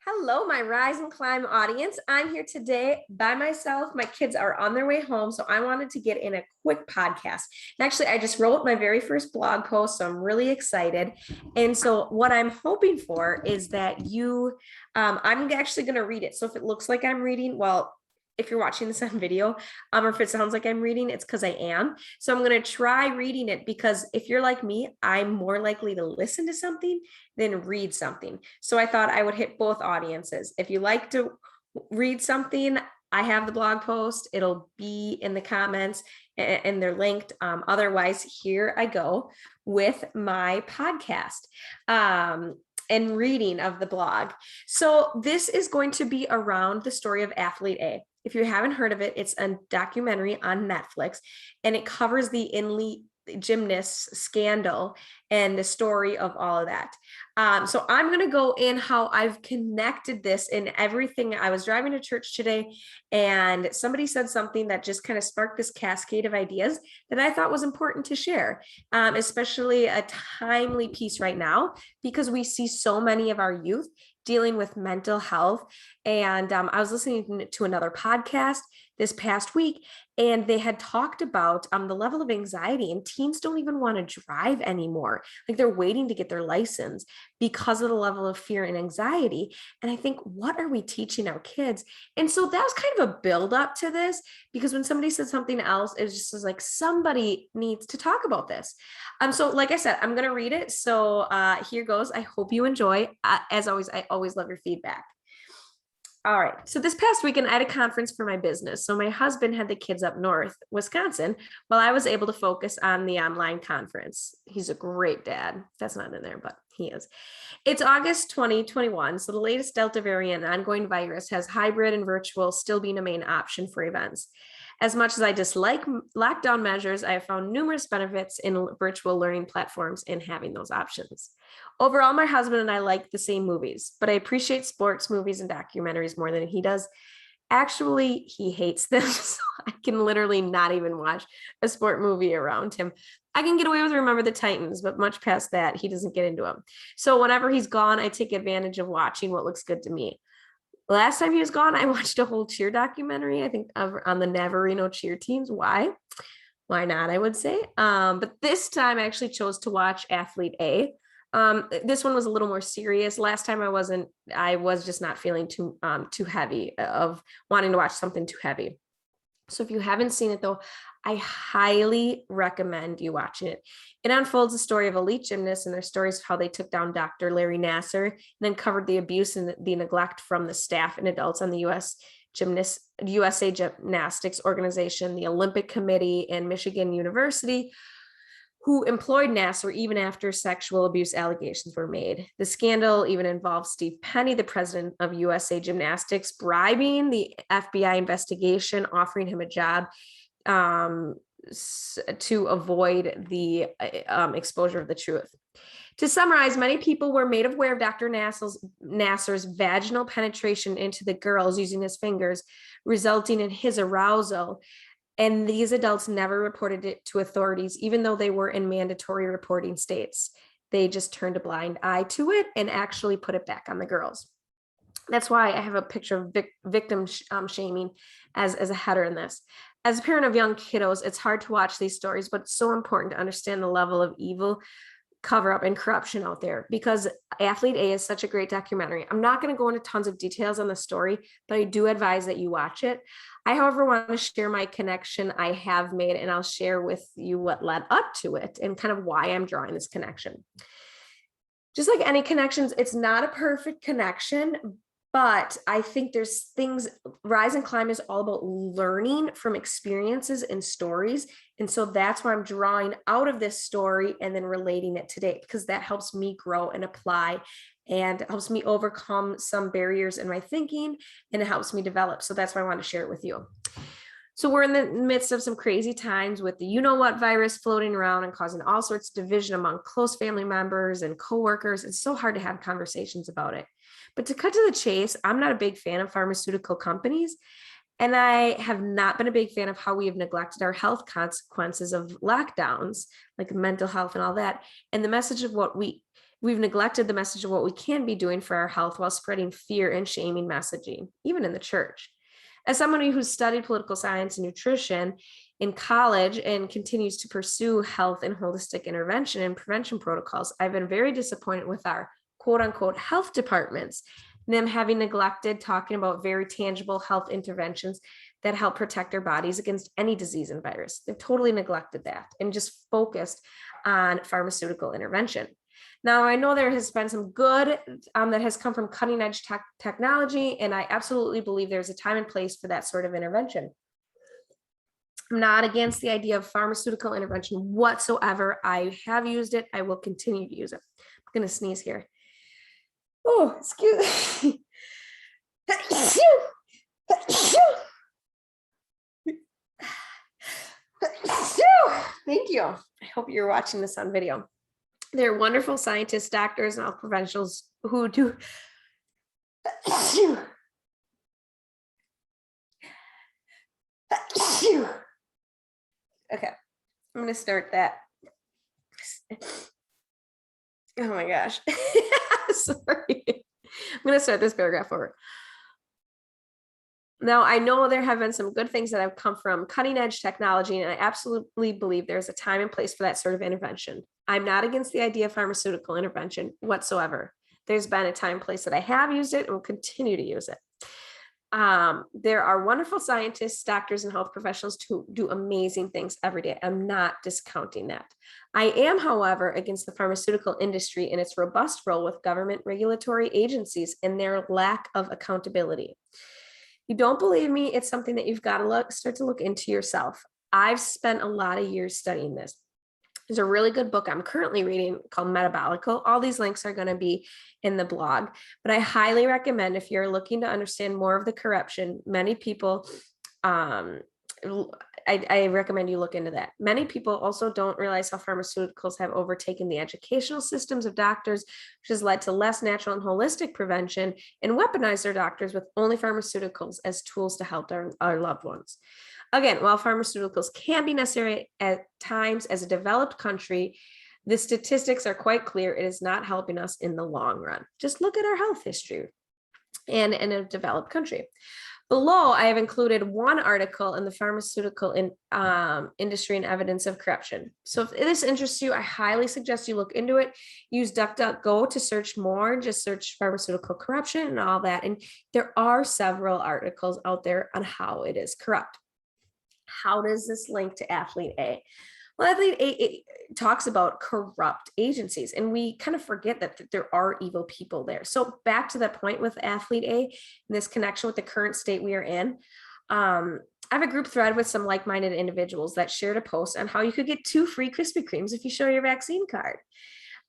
Hello, my Rise and Climb audience. I'm here today by myself. My kids are on their way home, so I wanted to get in a quick podcast. And actually, I just wrote my very first blog post, so I'm really excited. And so, what I'm hoping for is that I'm actually going to read it. So, if it looks like I'm reading, well, if you're watching this on video, or if it sounds like I'm reading, it's because I am. So I'm going to try reading it because if you're like me, I'm more likely to listen to something than read something. So I thought I would hit both audiences. If you like to read something, I have the blog post. It'll be in the comments and they're linked. Otherwise, here I go with my podcast. And reading of the blog. So this is going to be around the story of Athlete A. If you haven't heard of it, it's a documentary on Netflix, and it covers the elite gymnast scandal and the story of all of that. So I'm going to go in how I've connected this in everything. I was driving to church today and somebody said something that just kind of sparked this cascade of ideas that I thought was important to share, especially a timely piece right now, because we see so many of our youth dealing with mental health. And I was listening to another podcast this past week, and they had talked about the level of anxiety, and teens don't even want to drive anymore. Like they're waiting to get their license because of the level of fear and anxiety. And I think, what are we teaching our kids? And so that was kind of a build up to this, because when somebody said something else, it just was like, somebody needs to talk about this. So like I said, I'm going to read it. So here goes. I hope you enjoy. As always, I always love your feedback. All right. So this past weekend, I had a conference for my business. So my husband had the kids up north, Wisconsin, while I was able to focus on the online conference. He's a great dad. That's not in there, but he is. It's August 2021. So the latest Delta variant ongoing virus has hybrid and virtual still being a main option for events. As much as I dislike lockdown measures, I have found numerous benefits in virtual learning platforms in having those options. Overall, my husband and I like the same movies, but I appreciate sports movies and documentaries more than he does. Actually, he hates them, so I can literally not even watch a sport movie around him. I can get away with Remember the Titans, but much past that, he doesn't get into them. So whenever he's gone, I take advantage of watching what looks good to me. Last time he was gone, I watched a whole cheer documentary, I think, on the Navarino cheer teams. Why? Why not, I would say. But this time I actually chose to watch Athlete A. This one was a little more serious. Last time I was just not feeling too heavy of wanting to watch something too heavy. So if you haven't seen it though, I highly recommend you watching it. It unfolds the story of elite gymnasts and their stories of how they took down Dr. Larry Nasser, and then covered the abuse and the neglect from the staff and adults on the USA Gymnastics Organization, the Olympic Committee, and Michigan University, who employed Nasser even after sexual abuse allegations were made. The scandal even involved Steve Penny, the president of USA Gymnastics, bribing the FBI investigation, offering him a job to avoid the exposure of the truth. To summarize, many people were made aware of Dr. Nasser's vaginal penetration into the girls using his fingers, resulting in his arousal. And these adults never reported it to authorities, even though they were in mandatory reporting states. They just turned a blind eye to it and actually put it back on the girls. That's why I have a picture of victim shaming as a header in this. As a parent of young kiddos, it's hard to watch these stories, but it's so important to understand the level of evil, cover up, and corruption out there, because Athlete A is such a great documentary. I'm not going to go into tons of details on the story, but I do advise that you watch it. I, however, want to share my connection I have made, and I'll share with you what led up to it and kind of why I'm drawing this connection. Just like any connections, it's not a perfect connection, but I think there's things. Rise and Climb is all about learning from experiences and stories. And so that's why I'm drawing out of this story and then relating it today, because that helps me grow and apply and helps me overcome some barriers in my thinking, and it helps me develop. So that's why I want to share it with you. So we're in the midst of some crazy times with the you-know-what virus floating around and causing all sorts of division among close family members and coworkers. It's so hard to have conversations about it. But to cut to the chase, I'm not a big fan of pharmaceutical companies, and I have not been a big fan of how we have neglected our health consequences of lockdowns, like mental health and all that. And the message of what we We've neglected the message of what we can be doing for our health while spreading fear and shaming messaging, even in the church. As somebody who's studied political science and nutrition in college and continues to pursue health and holistic intervention and prevention protocols, I've been very disappointed with our quote unquote health departments, them having neglected talking about very tangible health interventions that help protect our bodies against any disease and virus. They've totally neglected that and just focused on pharmaceutical intervention. Now, I know there has been some good that has come from cutting edge technology, and I absolutely believe there's a time and place for that sort of intervention. I'm not against the idea of pharmaceutical intervention whatsoever. I have used it. I will continue to use it. I'm going to sneeze here. Oh, excuse me. Thank you. I hope you're watching this on video. They're wonderful scientists, doctors, and health professionals who do. Okay, I'm going to start that. Oh my gosh. Sorry. I'm going to start this paragraph over. Now, I know there have been some good things that have come from cutting edge technology, and I absolutely believe there's a time and place for that sort of intervention. I'm not against the idea of pharmaceutical intervention whatsoever. There's been a time and place that I have used it and will continue to use it. There are wonderful scientists, doctors, and health professionals who do amazing things every day. I'm not discounting that. I am, however, against the pharmaceutical industry and its robust role with government regulatory agencies and their lack of accountability. You don't believe me? It's something that you've got to start to look into yourself. I've spent a lot of years studying this. There's a really good book I'm currently reading called Metabolical. All these links are going to be in the blog, but I highly recommend if you're looking to understand more of the corruption, many people, I recommend you look into that. Many people also don't realize how pharmaceuticals have overtaken the educational systems of doctors, which has led to less natural and holistic prevention, and weaponize their doctors with only pharmaceuticals as tools to help our loved ones. Again, while pharmaceuticals can be necessary at times as a developed country, the statistics are quite clear. It is not helping us in the long run. Just look at our health history and in a developed country. Below, I have included one article in the pharmaceutical industry and evidence of corruption. So if this interests you, I highly suggest you look into it. Use DuckDuckGo to search more, just search pharmaceutical corruption and all that. And there are several articles out there on how it is corrupt. How does this link to Athlete A? Well, Athlete A talks about corrupt agencies, and we kind of forget that there are evil people there. So back to that point with Athlete A, and this connection with the current state we are in, I have a group thread with some like-minded individuals that shared a post on how you could get 2 free Krispy Kremes if you show your vaccine card.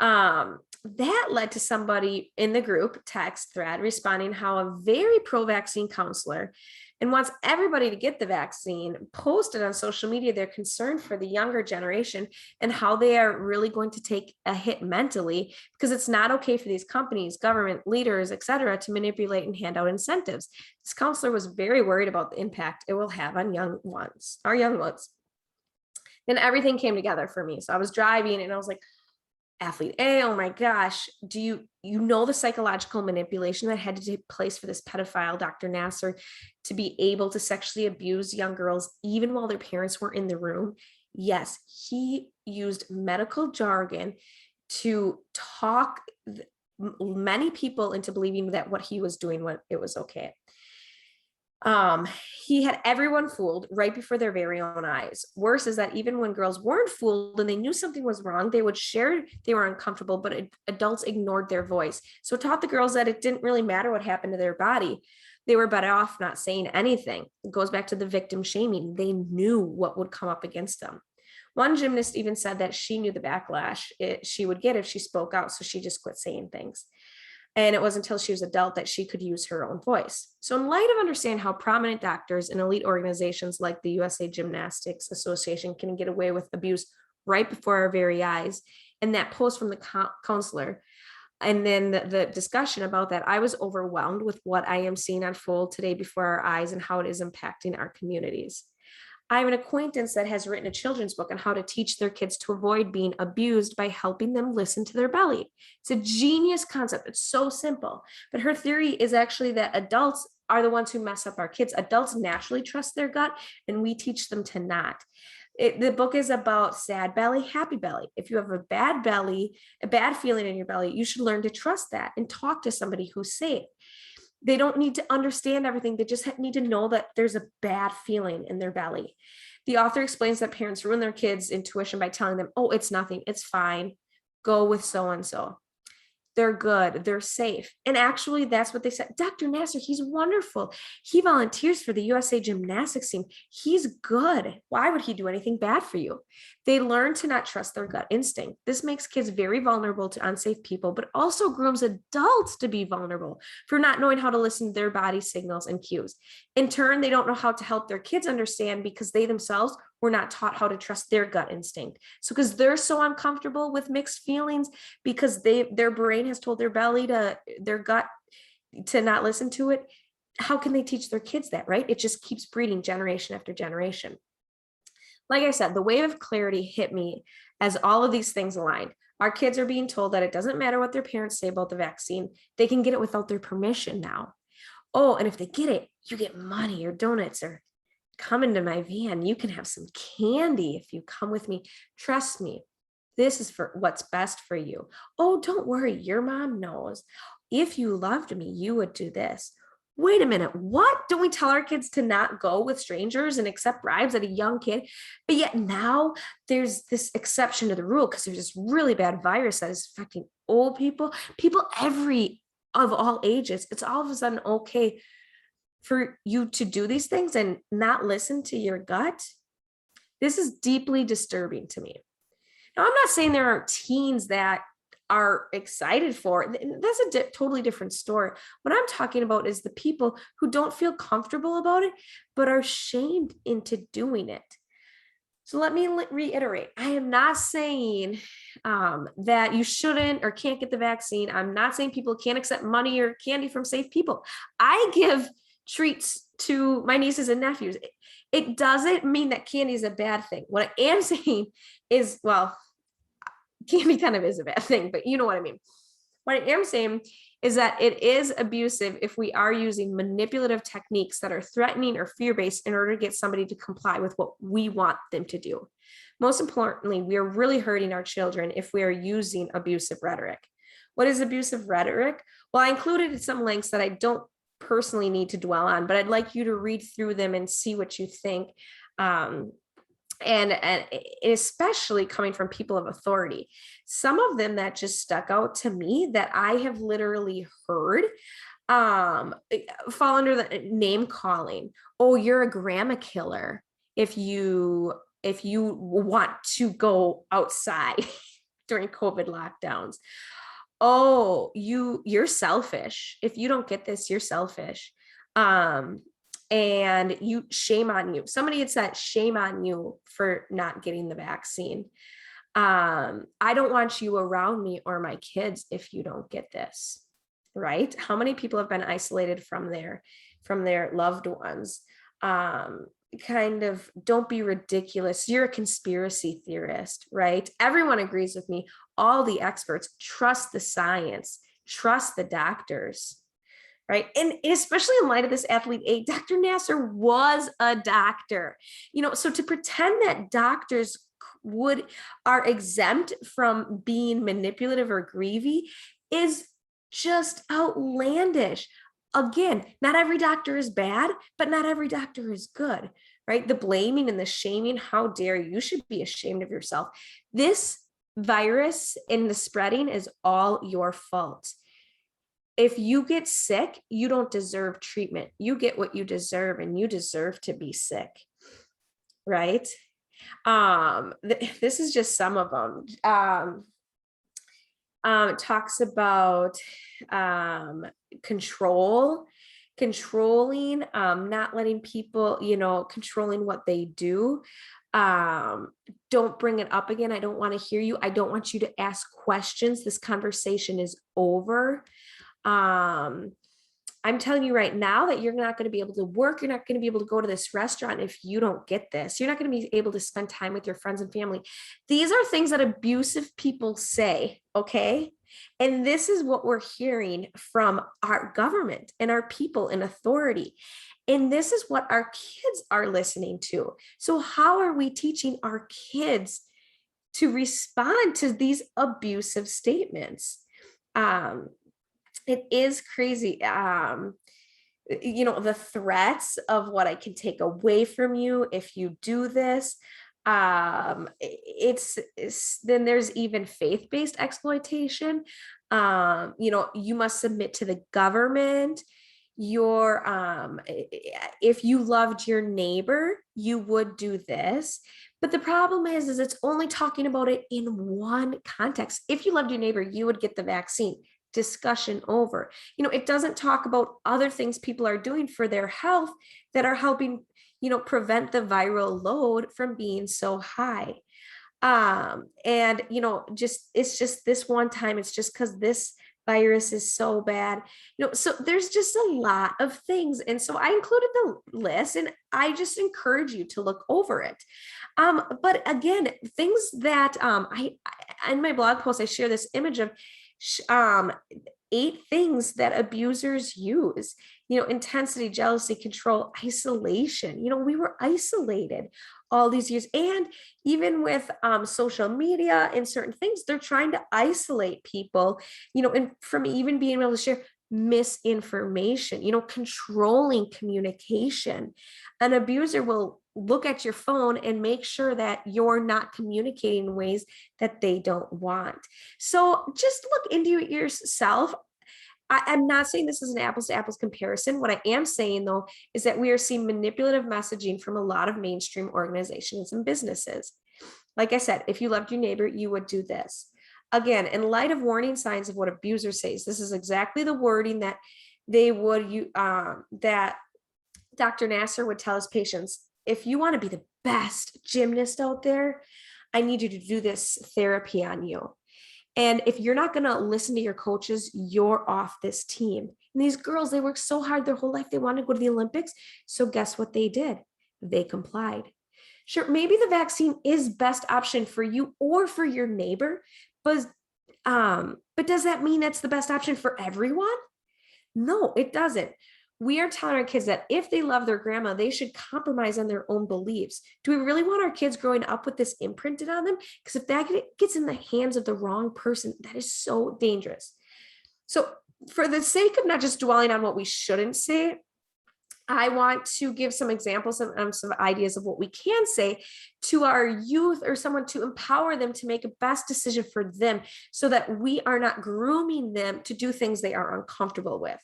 That led to somebody in the group text thread responding how a very pro-vaccine counselor and wants everybody to get the vaccine posted on social media their concern for the younger generation and how they are really going to take a hit mentally because it's not okay for these companies, government leaders, etc., to manipulate and hand out incentives. This counselor was very worried about the impact it will have on our young ones. Then everything came together for me. So I was driving and I was like, Athlete A, oh my gosh, do you know the psychological manipulation that had to take place for this pedophile, Dr. Nasser, to be able to sexually abuse young girls even while their parents were in the room? Yes, he used medical jargon to talk many people into believing that what he was doing, it was okay. He had everyone fooled right before their very own eyes. Worse is that even when girls weren't fooled and they knew something was wrong, they would share they were uncomfortable, but adults ignored their voice. So it taught the girls that it didn't really matter what happened to their body. They were better off not saying anything. It goes back to the victim shaming. They knew what would come up against them. One gymnast even said that she knew the backlash she would get if she spoke out, so she just quit saying things. And it wasn't until she was an adult that she could use her own voice. So in light of understanding how prominent doctors and elite organizations like the USA Gymnastics Association can get away with abuse right before our very eyes, and that post from the counselor, and then the discussion about that, I was overwhelmed with what I am seeing unfold today before our eyes and how it is impacting our communities. I have an acquaintance that has written a children's book on how to teach their kids to avoid being abused by helping them listen to their belly. It's a genius concept. It's so simple. But her theory is actually that adults are the ones who mess up our kids. Adults naturally trust their gut, and we teach them to not. The book is about sad belly, happy belly. If you have a bad belly, a bad feeling in your belly, you should learn to trust that and talk to somebody who's safe. They don't need to understand everything. They just need to know that there's a bad feeling in their belly. The author explains that parents ruin their kids' intuition by telling them, oh, it's nothing, it's fine. Go with so-and-so. They're good, they're safe. And actually, that's what they said. Dr. Nasser, he's wonderful. He volunteers for the USA gymnastics team. He's good. Why would he do anything bad for you? They learn to not trust their gut instinct. This makes kids very vulnerable to unsafe people, but also grooms adults to be vulnerable for not knowing how to listen to their body signals and cues. In turn, they don't know how to help their kids understand because they themselves were not taught how to trust their gut instinct. So because they're so uncomfortable with mixed feelings, because their brain has told their belly to their gut to not listen to it, how can they teach their kids that, right? It just keeps breeding generation after generation. Like I said, the wave of clarity hit me as all of these things aligned. Our kids are being told that it doesn't matter what their parents say about the vaccine. They can get it without their permission now. Oh, and if they get it, you get money or donuts, or come into my van. You can have some candy if you come with me. Trust me, this is for what's best for you. Oh, don't worry. Your mom knows. If you loved me, you would do this. Wait a minute. What? Don't we tell our kids to not go with strangers and accept bribes at a young kid? But yet now there's this exception to the rule because there's this really bad virus that is affecting old people, people of all ages. It's all of a sudden okay for you to do these things and not listen to your gut. This is deeply disturbing to me. Now, I'm not saying there are teens that are excited for it. That's a totally different story. What I'm talking about is the people who don't feel comfortable about it, but are shamed into doing it. So let me reiterate, I am not saying that you shouldn't or can't get the vaccine. I'm not saying people can't accept money or candy from safe people. I give treats to my nieces and nephews. It doesn't mean that candy is a bad thing. What I am saying is, well, candy kind of is a bad thing, but you know what I mean. What I am saying is that it is abusive if we are using manipulative techniques that are threatening or fear-based in order to get somebody to comply with what we want them to do. Most importantly, we are really hurting our children if we are using abusive rhetoric. What is abusive rhetoric? Well, I included some links that I don't personally need to dwell on, but I'd like you to read through them and see what you think. And especially coming from people of authority. Some of them that just stuck out to me that I have literally heard fall under the name calling. Oh, you're a grandma killer if you want to go outside during COVID lockdowns. Oh, you're selfish. If you don't get this, you're selfish. And shame on you. Somebody had said shame on you for not getting the vaccine. I don't want you around me or my kids if you don't get this, right? How many people have been isolated from their loved ones? Kind of, don't be ridiculous. You're a conspiracy theorist, right? Everyone agrees with me. All the experts, trust the science, trust the doctors. Right. And especially in light of this athlete A, Dr. Nasser was a doctor, so to pretend that doctors are exempt from being manipulative or greedy is just outlandish. Again, not every doctor is bad, but not every doctor is good, right? The blaming and the shaming, how dare you? You should be ashamed of yourself. This virus and the spreading is all your fault. If you get sick, you don't deserve treatment. You get what you deserve, and you deserve to be sick, right? This is just some of them. It talks about controlling, not letting people, controlling what they do. Don't bring it up again. I don't want to hear you. I don't want you to ask questions. This conversation is over. I'm telling you right now that you're not going to be able to work. You're not going to be able to go to this restaurant if you don't get this. You're not going to be able to spend time with your friends and family. These are things that abusive people say, okay? And this is what we're hearing from our government and our people in authority. And this is what our kids are listening to. So how are we teaching our kids to respond to these abusive statements? It is crazy. The threats of what I can take away from you if you do this. It's then there's even faith-based exploitation. You must submit to the government. If you loved your neighbor, you would do this. But the problem is it's only talking about it in one context. If you loved your neighbor, you would get the vaccine. Discussion over. It doesn't talk about other things people are doing for their health that are helping, prevent the viral load from being so high. It's just this one time, it's just because this virus is so bad, so there's just a lot of things. And so I included the list and I just encourage you to look over it. But again, things that I in my blog post, I share this image of 8 things that abusers use, intensity, jealousy, control, isolation. We were isolated all these years. And even with social media and certain things, they're trying to isolate people, and from even being able to share misinformation, controlling communication. An abuser will look at your phone and make sure that you're not communicating in ways that they don't want. So just look into it yourself. I'm not saying this is an apples to apples comparison. What I am saying, though, is that we are seeing manipulative messaging from a lot of mainstream organizations and businesses. Like I said, if you loved your neighbor, you would do this. Again, in light of warning signs of what abusers say, this is exactly the wording that they would that Dr. Nasser would tell his patients. If you want to be the best gymnast out there, I need you to do this therapy on you. And if you're not going to listen to your coaches, you're off this team. And these girls, they worked so hard their whole life. They wanted to go to the Olympics. So guess what they did? They complied. Sure, maybe the vaccine is best option for you or for your neighbor, but does that mean that's the best option for everyone? No, it doesn't. We are telling our kids that if they love their grandma, they should compromise on their own beliefs. Do we really want our kids growing up with this imprinted on them? Because if that gets in the hands of the wrong person, that is so dangerous. So for the sake of not just dwelling on what we shouldn't say, I want to give some examples and some ideas of what we can say to our youth or someone to empower them to make a best decision for them so that we are not grooming them to do things they are uncomfortable with.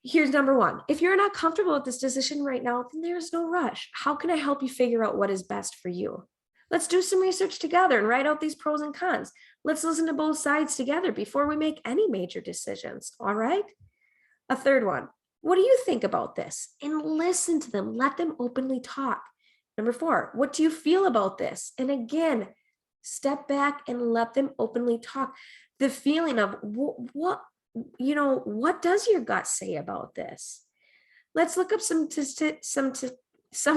Here's number 1. If you're not comfortable with this decision right now, then there's no rush. How can I help you figure out what is best for you? Let's do some research together and write out these pros and cons. Let's listen to both sides together before we make any major decisions. All right? A third one. What do you think about this? And listen to them. Let them openly talk. Number 4. What do you feel about this? And again, step back and let them openly talk. The feeling of what does your gut say about this? Let's look up some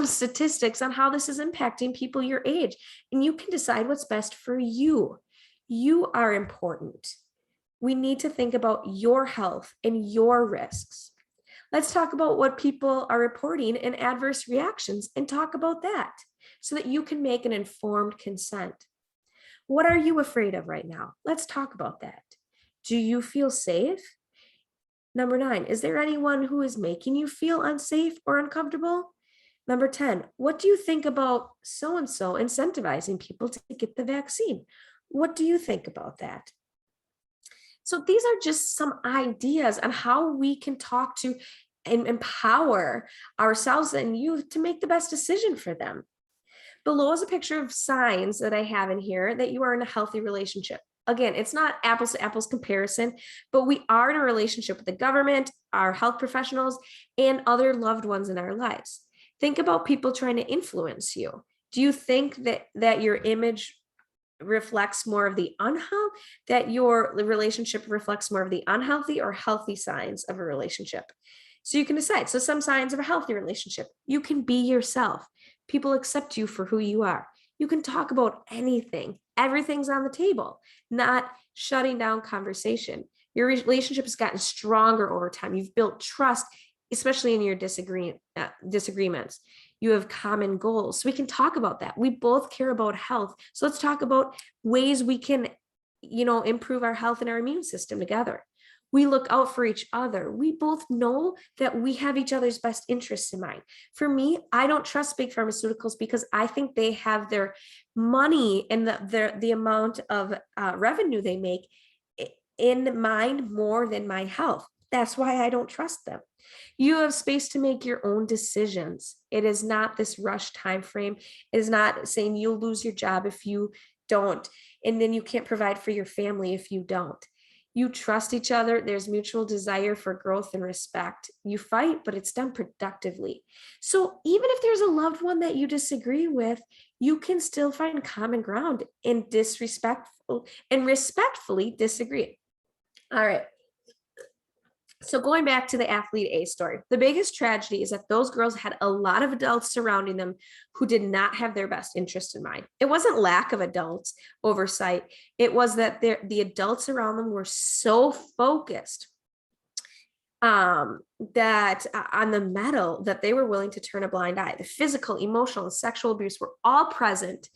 statistics on how this is impacting people your age, and you can decide what's best for you. You are important. We need to think about your health and your risks. Let's talk about what people are reporting and adverse reactions and talk about that so that you can make an informed consent. What are you afraid of right now? Let's talk about that. Do you feel safe? Number 9, is there anyone who is making you feel unsafe or uncomfortable? Number 10, what do you think about so-and-so incentivizing people to get the vaccine? What do you think about that? So these are just some ideas on how we can talk to and empower ourselves and youth to make the best decision for them. Below is a picture of signs that I have in here that you are in a healthy relationship. Again, it's not apples to apples comparison, but we are in a relationship with the government, our health professionals, and other loved ones in our lives. Think about people trying to influence you. Do you think that your image reflects more of the unhealthy, that your relationship reflects more of the unhealthy or healthy signs of a relationship. So you can decide. So some signs of a healthy relationship, you can be yourself. People accept you for who you are. You can talk about anything. Everything's on the table, not shutting down conversation. Your relationship has gotten stronger over time. You've built trust, especially in your disagreements. You have common goals. So we can talk about that. We both care about health. So let's talk about ways we can, improve our health and our immune system together. We look out for each other. We both know that we have each other's best interests in mind. For me, I don't trust big pharmaceuticals because I think they have their money and the amount of revenue they make in mind more than my health. That's why I don't trust them. You have space to make your own decisions. It is not this rush time frame. It is not saying you'll lose your job if you don't, and then you can't provide for your family if you don't. You trust each other. There's mutual desire for growth and respect. You fight, but it's done productively. So even if there's a loved one that you disagree with, you can still find common ground and respectfully disagree. All right. So going back to the athlete A story, the biggest tragedy is that those girls had a lot of adults surrounding them who did not have their best interest in mind. It wasn't lack of adults oversight. It was that the adults around them were so focused that on the medal that they were willing to turn a blind eye. The physical, emotional, and sexual abuse were all present.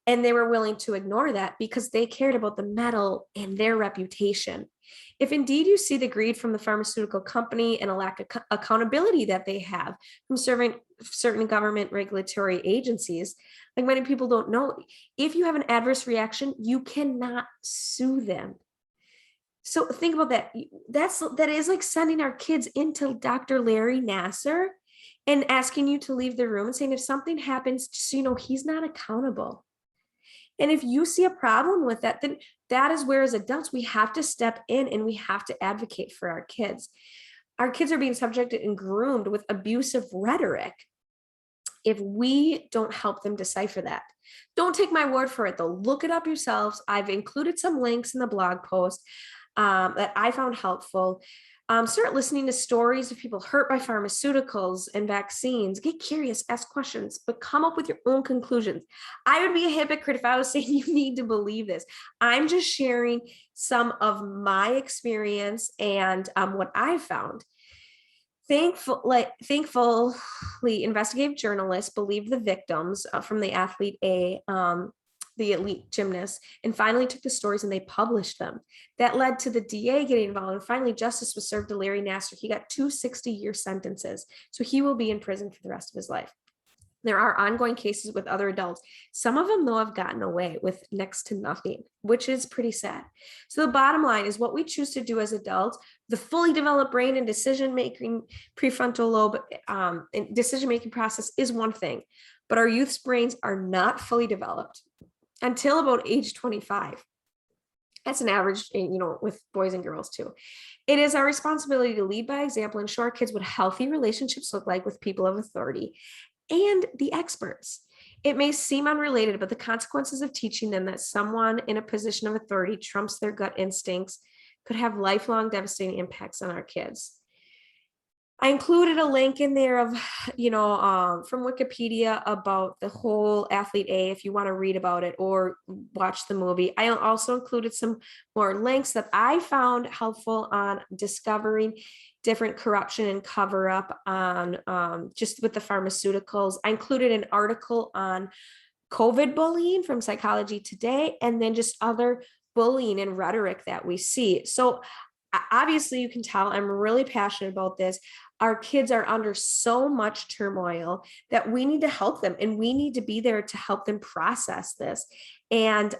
And they were willing to ignore that because they cared about the medal and their reputation. If indeed you see the greed from the pharmaceutical company and a lack of accountability that they have from certain government regulatory agencies, like many people don't know, if you have an adverse reaction, you cannot sue them. So think about that. That is like sending our kids into Dr. Larry Nassar and asking you to leave the room and saying, if something happens, just so you know, he's not accountable. And if you see a problem with that, then that is where, as adults, we have to step in and we have to advocate for our kids. Our kids are being subjected and groomed with abusive rhetoric. If we don't help them decipher that, don't take my word for it, though. Look it up yourselves. I've included some links in the blog post that I found helpful. Start listening to stories of people hurt by pharmaceuticals and vaccines. Get curious, ask questions, but come up with your own conclusions. I would be a hypocrite if I was saying you need to believe this. I'm just sharing some of my experience and what I found. Thankfully, investigative journalists believed the victims from the athlete A, the elite gymnast, and finally took the stories and they published them. That led to the DA getting involved, and finally justice was served to Larry Nassar. He got 2 60-year sentences, so he will be in prison for the rest of his life. There are ongoing cases with other adults. Some of them, though, have gotten away with next to nothing, which is pretty sad. So the bottom line is what we choose to do as adults, the fully developed brain and decision-making prefrontal lobe and decision-making process is one thing, but our youth's brains are not fully developed until about age 25. That's an average, with boys and girls too. It is our responsibility to lead by example and show our kids what healthy relationships look like with people of authority and the experts. It may seem unrelated, but the consequences of teaching them that someone in a position of authority trumps their gut instincts could have lifelong devastating impacts on our kids. I included a link in there of, from Wikipedia about the whole athlete A, if you want to read about it or watch the movie. I also included some more links that I found helpful on discovering different corruption and cover up on just with the pharmaceuticals. I included an article on COVID bullying from Psychology Today, and then just other bullying and rhetoric that we see. So obviously you can tell I'm really passionate about this. Our kids are under so much turmoil that we need to help them, and we need to be there to help them process this. And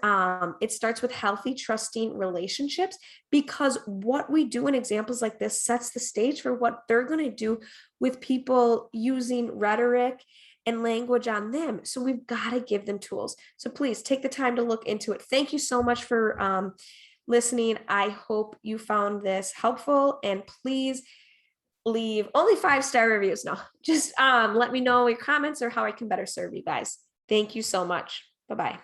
it starts with healthy, trusting relationships, because what we do in examples like this sets the stage for what they're going to do with people using rhetoric and language on them. So we've got to give them tools. So please take the time to look into it. Thank you so much for listening. I hope you found this helpful, and please leave only 5-star reviews. No, just let me know your comments or how I can better serve you guys. Thank you so much. Bye-bye.